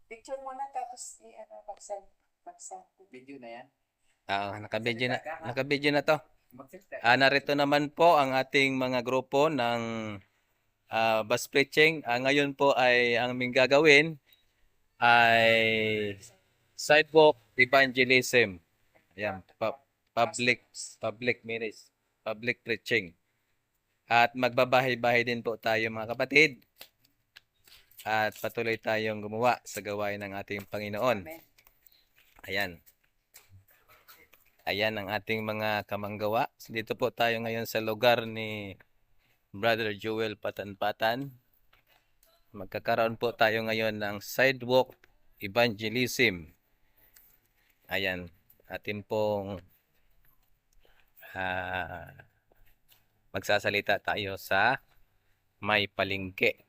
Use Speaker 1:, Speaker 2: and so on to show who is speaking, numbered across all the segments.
Speaker 1: Picture muna tapos i-ano, pagsend.
Speaker 2: Video na yan.
Speaker 3: Naka-video na to. Narito naman po ang ating mga grupo ng bus preaching. Ngayon po ay ang aming gagawin ay sidewalk evangelism. Ayan, public ministry, public preaching. At magbabahay-bahay din po tayo mga kapatid. At patuloy tayong gumawa sa gawain ng ating Panginoon. Ayan. Ayan ang ating mga kamanggawa. Dito po tayo ngayon sa lugar ni Brother Joel Patan-Patan. Magkakaroon po tayo ngayon ng sidewalk evangelism. Ayan. Atin pong magsasalita tayo sa may palengke.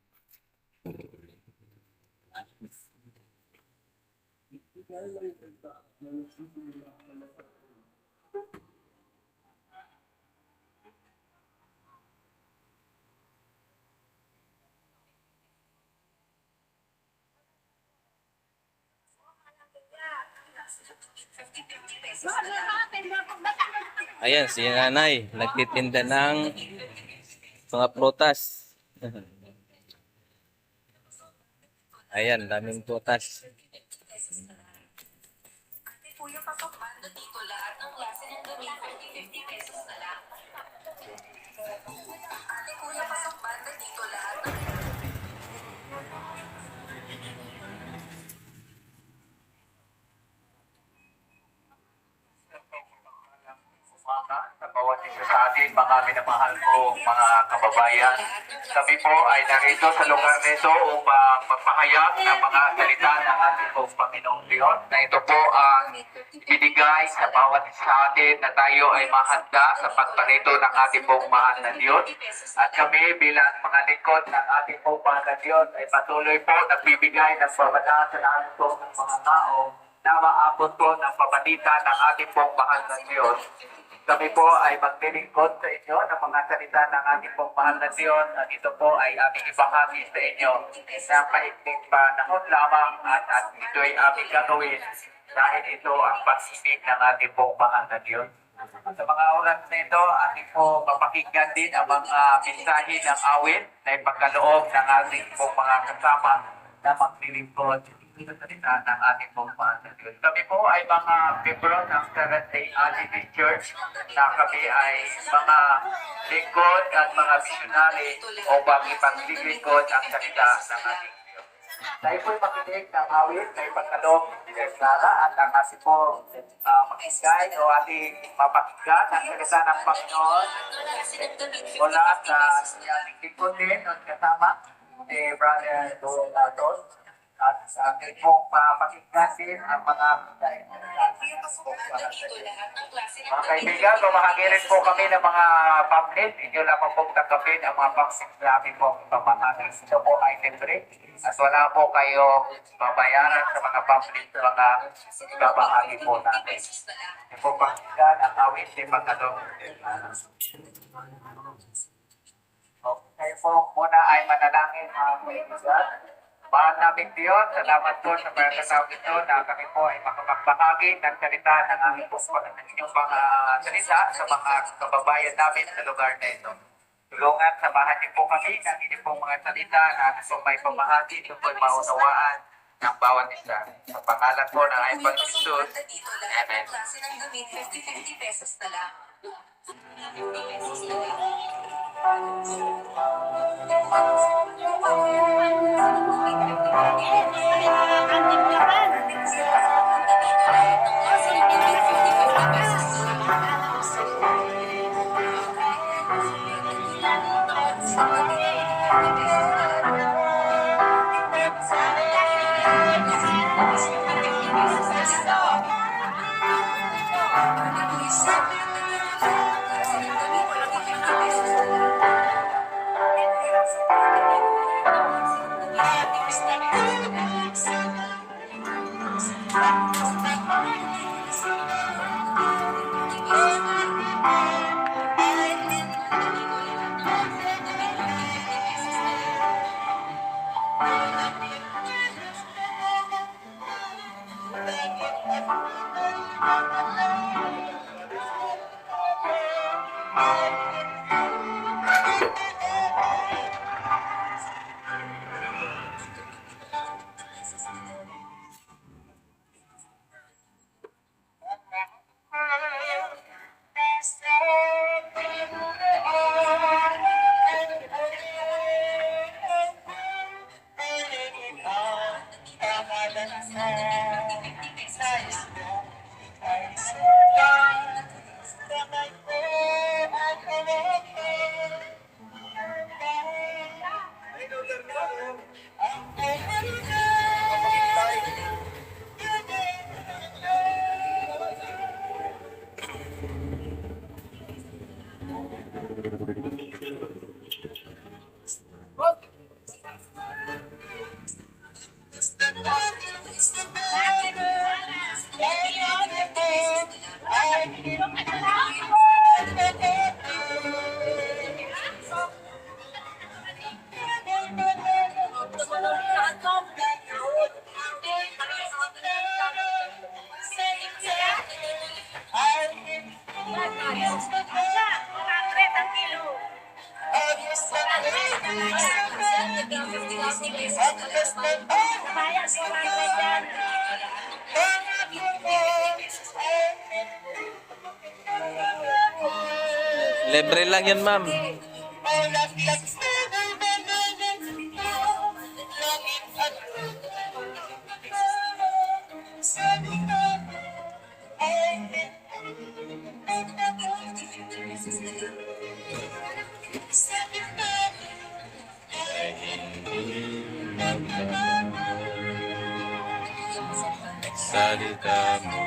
Speaker 3: Ayan, si nanay, nagtitinda ng mga prutas. Ayan, daming prutas.
Speaker 4: Kuya, papapanda dito lahat ng klase ng damit, 50 pesos na lang. Ate, kuya, papapanda dito lahat ng
Speaker 2: Sa bawat isa sa atin, mga minamahal ko, mga kababayan. Kami po ay narito sa lugar nito upang magpahayag ng mga salita ng ating pong Panginoong Diyos. Na ito po ang ibinigay sa bawat isa sa atin na tayo ay mahanda sa pagparito ng ating pong mahal na Diyos. At kami bilang mga likod ng ating pong mahal na Diyos ay patuloy po nagbibigay ng babala sa lahat po ng mga tao na maabot po ng pabalita ng ating pong mahal na Diyos. Kami po ay maglilingkod sa inyo ng mga salita ng ating pong mahal na Diyos at ito po ay aming ibahagi sa inyo na paikling panahon lamang at ito ay aming gagawin dahil ito ang pag-ibig ng ating pong mahal na Diyos. Sa mga oras na ito, ating po mapakinggan din ang mga mensahe ng awit na ipagkaloob ng ating pong mga kasama na maglilingkod sa salita ng ating pong mahal na Diyos. Kami po ay mga membro ng Seventh-day Adventist Church na kami ay mga lingkod at mga missionary upang ipaglilingkod ang salita ng ating Diyos. Tayo po'y makinig ng awit na ipagkaloob ni Clara at ang ating po makinggan o ating mapakinggan ang salita ng Panginoon mula sa ating lingkod din o kasama ni Brother Donatos. At sa akin pong mapakinggan din ang mga mga kaibigan, bumahagi rin po kami ng mga pamphlet. Inyo lamang pong tanggapin ang mga pamphlet namin pong pamahagi. Ito po ay libre. At wala po kayo babayaran sa mga pamphlet sa mga babahagi po natin. Ito po pakinggan ang awit ni Pagkalong. Okay po, muna ay manalangin ang kaibigan. Mahal namin Diyos, salamat po sa pagkakataon ito na kami po ay makapagbahagi ng salita ng aming inyong mga salita sa mga kababayan namin sa lugar na ito. Tulungan, samahan niyo po kami ng inyong pong mga salita na gusto may pamahagi, ito po ay maunawaan ng bawat isa. Sa pangalan po ng aking Panginoon. Amen.
Speaker 4: klase ng damit, 50 pesos na lang. 50 pesos na lang.
Speaker 3: Libre lang yan, ma'am. Salita mo.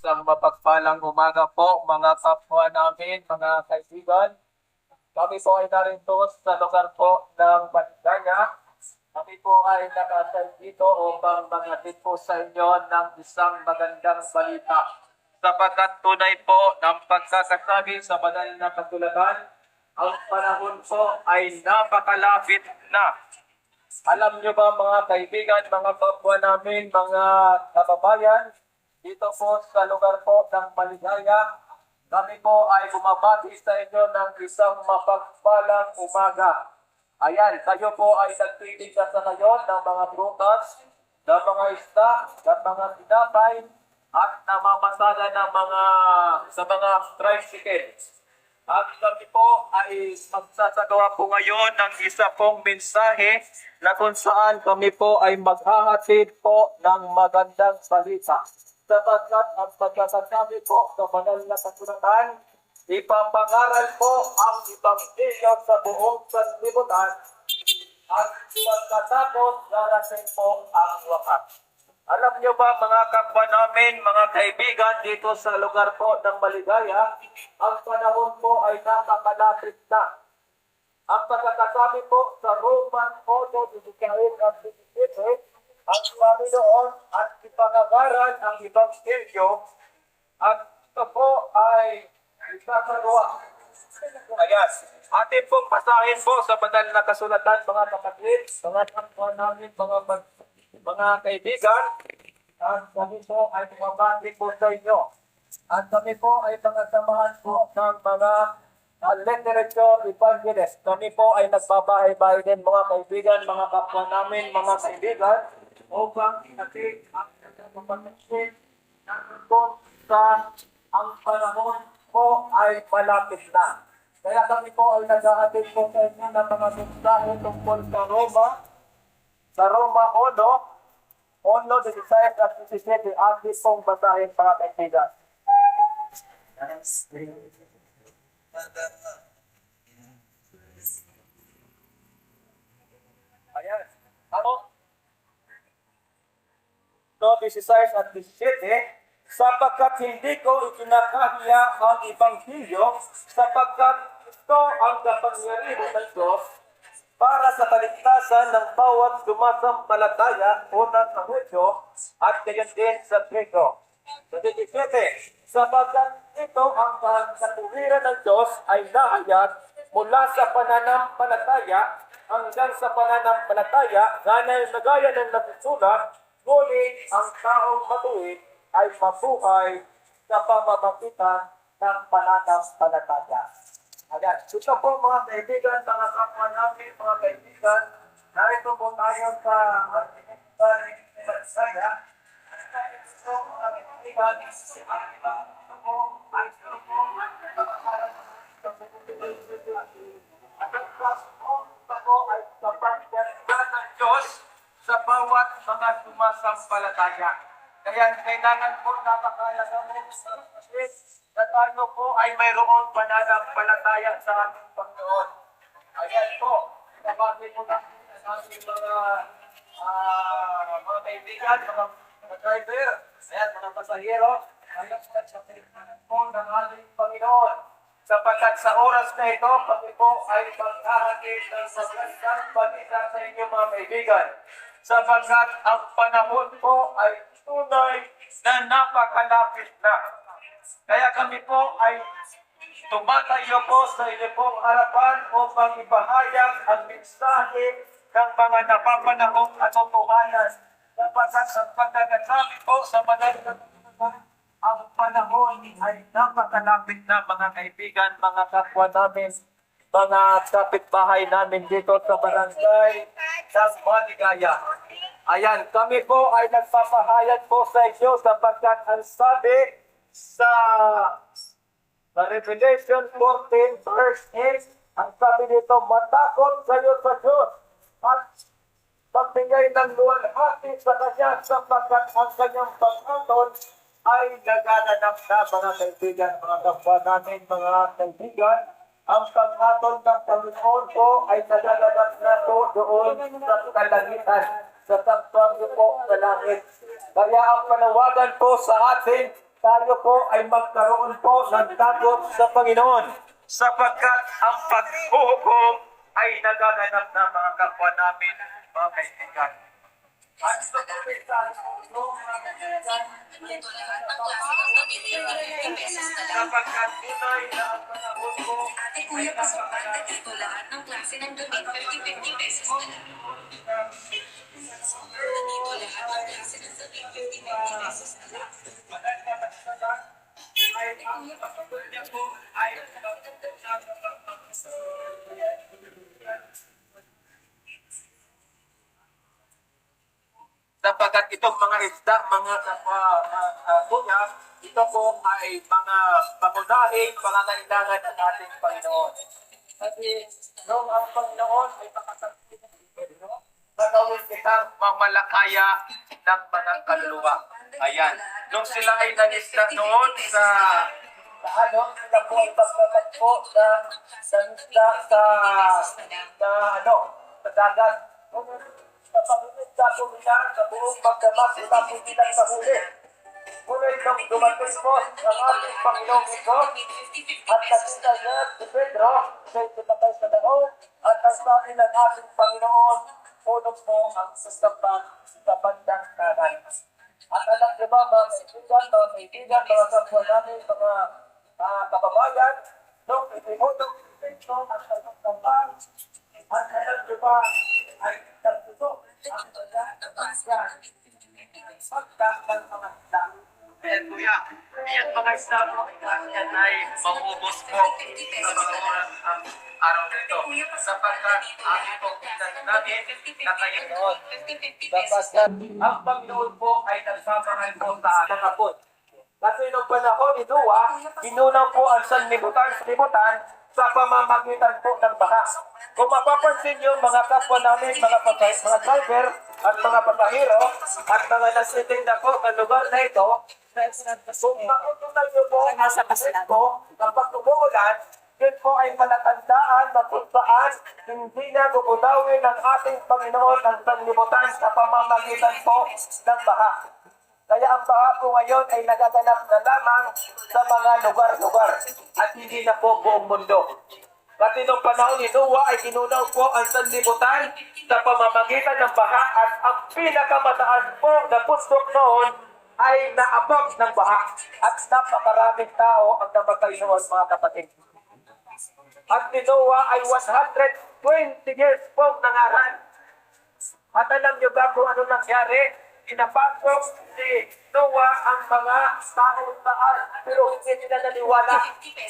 Speaker 2: Isang mapagpalang umaga po mga kapwa namin, mga kaibigan. Kami po ay narito sa lugar po ng Bandaya. Kami po ay nakasal dito upang mangatid po sa inyo ng isang magandang balita. Sapagkat tunay po ng pagkakasabi sa banal na kasulatan, ang panahon po ay napakalapit na. Alam niyo ba mga kaibigan, mga kapwa namin, mga kababayan, dito po sa lugar po ng Maligaya, kami po ay bumabati sa inyo ng isang mapagpalang umaga. Ayan, kayo po ay nagtitig na sa ngayon ng mga prutas, ng mga isda, ng mga tinapay, at namamasada ng sa mga tricycles. At kami po ay magsasagawa po ngayon ng isa pong mensahe na kung saan kami po ay maghahatid po ng magandang balita. Sapagkat ang pagkakasabi po sa banal na kasulatan, ipapangaral po ang Ebanghelyo sa buong sanlibutan at pagkatapos darating po ang wakas. Alam niyo ba mga kapwa namin, mga kaibigan dito sa lugar po ng Maligaya, ang panahon po ay nakakalapit na. Ang pagkakasabi po sa Roman 8:17, ang Panginoon at ipangaral ang Ebanghelyo at ito po ay isasagawa. Ayan. Atin pong basahin po sa banal na kasulatan, mga kapatid, mga kapwa namin, mga kaibigan, at kami po ay bumabati po sa inyo. At kami po ay pangasamahan po ng mga literature evangelist. Kami po ay nagbabahay-bahay din mga kaibigan, mga kapwa namin, mga kaibigan, upang ihatid ang kapatid po sa ang panahon po ay malapit na. Kaya kami po ay nag-ahatid po sa inyo ng mga mensahe tungkol sa Roma 8:16 at 17, ating pong basahin mga kaibigan. Ayan. Ano? 16 at 17, sapagkat hindi ko ikinakahiya ang Ebanghelyo, sapagkat ito ang kapangyarihan ng Diyos para sa kaligtasan ng bawat sumasampalataya, una sa Hudyo at gayon din sa Grego. 17, sapagkat ito ang katuwiran ng Diyos ay nahayag mula sa pananampalataya hanggang sa pananampalataya, ganay na gaya ng nasusulat, ngunit ang taong matuwid ay mabuhay sa pamamagitan ng pananampalataya. Ayan. Ito po mga kaibigan, mga kapwa namin, mga kaibigan, narito po tayo sa Maligaya. Ito po mga kaibigan, po ay kapagpapagyan ng Diyos sa bawat mga sumasampalataya. Kaya kailangan po napakalaga mo na tayo po ay mayroon pananampalataya sa ating Panginoon. Ayan po, sabahin mo na sa ating mga kaibigan, mga driver, ayan, mga pasahero, ayan po ng ating Panginoon. Sapagkat sa oras na ito, kami po ay maghahatid ng magandang balita sa inyo mga kaibigan. Sapagkat ang panahon po ay tunay na napakalapit na. Kaya kami po ay tumatayo po sa inyo pong harapan upang ipahayag ang mensahe ng mga napapanahong katotohanan. Sapagkat ang pagkakasabi po sa mga ang panahon ay napakalapit na mga kaibigan, mga kapwa namin, mga kapitbahay namin dito sa barangay ng Maligaya. Ayan, kami po ay nagpapahayag po sa inyo sapagkat ang sabi sa Revelation 14 verse 8, ang sabi dito, matakot kayo sa Diyos at pagbigay ng luwalhati sa Kanya sapagkat ang Kanyang pag-aton ay nagananap na mga kaibigan, mga kapwa namin, mga kaibigan. Ang pag-aton ng Panginoon po ay nagananap na po doon sa kalangitan, sa sanctuary po sa langit. Kaya ang panawagan po sa atin, tayo po ay magkaroon po ng takot sa Panginoon, sapagkat ang paghuhukom ay nagananap na mga kapwa namin, mga kaibigan. At sa kapitan,
Speaker 4: Ito lahat ng klase ng damit, 50 pesos na lang.
Speaker 2: sapagkat tunay na ang panahon ko
Speaker 4: Ate Kuya, pasukan na dito lahat ng klase ng damit, 50 pesos na lang. Nandito lahat ng klase ng damit, 50 pesos na lang. Ate Kuya,
Speaker 2: sapagkat itong mga isda, mga kuya, ito po ay mga pangunahing pangangailangan ng ating Panginoon. Kasi noong ang Panginoon ay makasabi gagawin kitang mamalakaya ng mga kaluluwa. Ayan. Nung sila ay nangista noon sa sila po ay pagkakat po sa dagat. Sa pag-uminta po nila sa buong pagdamas itapos nilang sa huli. Ngunit nung dumating po ang ating Panginoong ito at nakita niya si Pedro sa ipinatay sa dahon at ang sabi ng ating Panginoon, puno po ang sasabang sa bandang kanan. At alam niyo ba mga kaibigan, mga kapwa namin, mga kababayan, nung ipinutong si Pedro at sasabang at alam niyo ba ay nagtutok ang
Speaker 4: lahat ng klase ng damit, 50
Speaker 2: pagkakang mga isda. Ayan kuya, ayan mga isda po, yan ay maubos po sa mga oras ang araw na ito. Sapagkat aking po kinan namin na kayo noon. Sapagkat ang Panginoon po ay nagsasaray po sa ating hapon. Kasi nung panahon ni Noah, inunaw po ang sanlibutan sa pamamagitan po ng baha. Kung mapapansin nyo, mga kapwa namin, mga driver at mga pasahero at mga nasitinda po sa lugar na ito, kung makutunan nyo po ang po, kapag umuulan, yun po ay palatandaan na kung saan hindi na gugulawin ng ating Panginoon ang sanlibutan sa pamamagitan po ng baha. Kaya ang baha po ngayon ay nagaganap na lamang sa mga lugar-lugar at hindi na po buong mundo. Kasi nung panahon ni Noah ay tinunaw po ang sanlibutan sa pamamagitan ng baha at ang pinakamataas po na bundok noon ay naabot ng baha at napakaraming tao ang namatay noon mga kapatid. At ni Noah ay 120 years po nangaral. At alam niyo ba kung ano nangyari? Pinapasok si Noah ang mga taong taal pero hindi nila naniwala.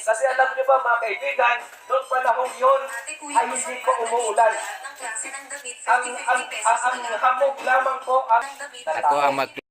Speaker 2: Kasi alam niyo ba mga kaibigan, noong panahon yun ay hindi ko umuulan.
Speaker 4: ng klase ng damit,
Speaker 2: Ang
Speaker 4: 50 pesos na lang.
Speaker 2: hamog lamang po ang
Speaker 3: Ako ang mag